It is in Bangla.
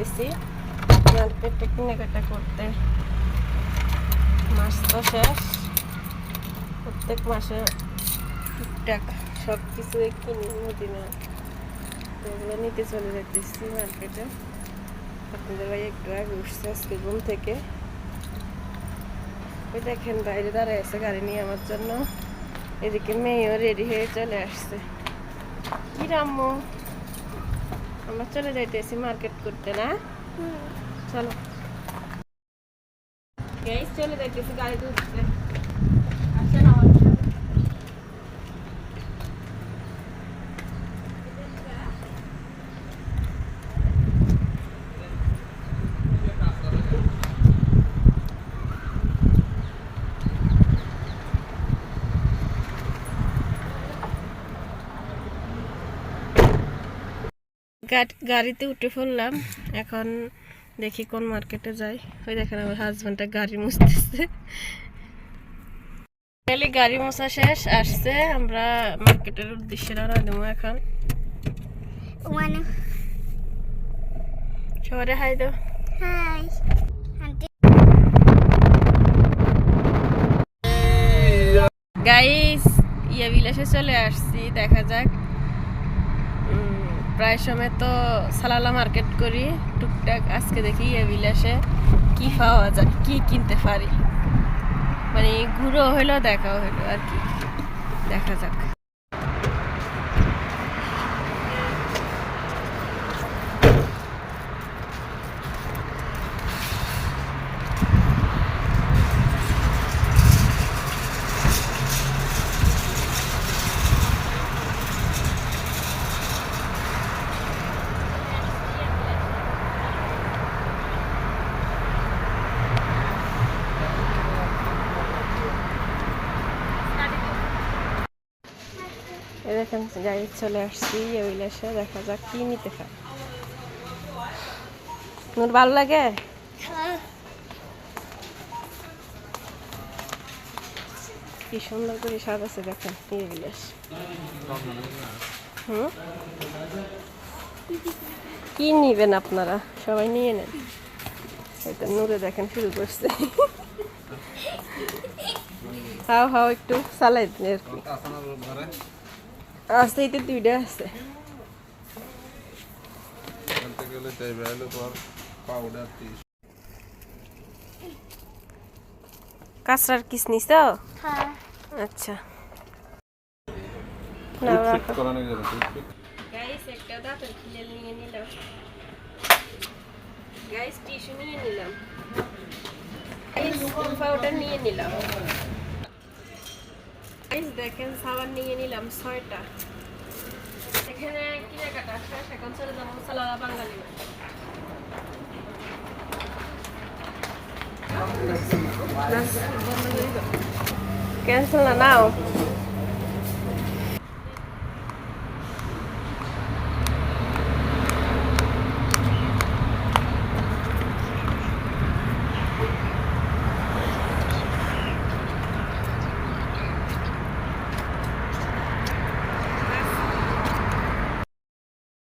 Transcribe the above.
যাইতেছি মার্কেটে কেনাকাটা করতে। মাস তো শেষ, প্রত্যেক মাসে টুকটাক সব কিছু কিনি মদিনা, ওগুলো নিতে চলে যেতেছি মার্কেটে। আপনাদের ভাই একটু আগে উঠছে আজকে ঘুম থেকে। ওই দেখেন বাইরে দাঁড়ায় আছে গাড়ি নিয়ে আমার জন্য। এদিকে মেয়েও রেডি হয়ে চলে আসছে। কি রাম্মু, আমরা চলে যাইতেছি মার্কেট করতে না? চলো গাইস, চলে যাইতেছি গাড়িতে উঠতে। আসেন আমার সাথে। গাড়িতে উঠে পড়লাম। এখন দেখি কোন মার্কেটে যাই। ওই দেখেন আমার হাজবেন্ডটা গাড়ি মুছতেছে। গাড়ি মোছা শেষ, আসছে। আমরা মার্কেটের উদ্দেশ্যে রওনা দেবো এখন। শহরে হাই দাও। হাই গাইস, ইয়া বিলাসে চলে আসছি। দেখা যাক, প্রায় সময় তো সালালা মার্কেট করি টুকটাক। আজকে দেখি ইয়া বিলাসে কি পাওয়া যায়, কি কিনতে পারি। মানে ঘুরো হইলো, দেখাও হইলো আর কি। দেখা যাক। দেখেন গাড়ি চলে আসছি বিলাসে। দেখা যাক কি নিতে পারি। তোর ভালো লাগে? কি সুন্দর করে সাজাচ্ছে দেখেন ইয়ে বিলাস। কি নিবেন আপনারা? সবাই নিয়ে নেন। এটা নূরে দেখেন শুরু করছে। হাও হাও একটু চালাই দিন আর কি। আছে এটা দুইটা আছে। কাঁচরার কিসমিস তো? হ্যাঁ। আচ্ছা গাইস, একটা দাঁতের খিলেল নিয়ে নিলাম। গাইস, টিস্যু নিয়ে নিলাম। গাইস, পাউডার নিয়ে নিলাম। গাইস দেখেন, সাবান নিয়ে নিলাম 6টা। এখানে কেনাকাটা শেষ, এখন চলে যাবো সালালা বাঙালি। ক্যান্সেল না নাও।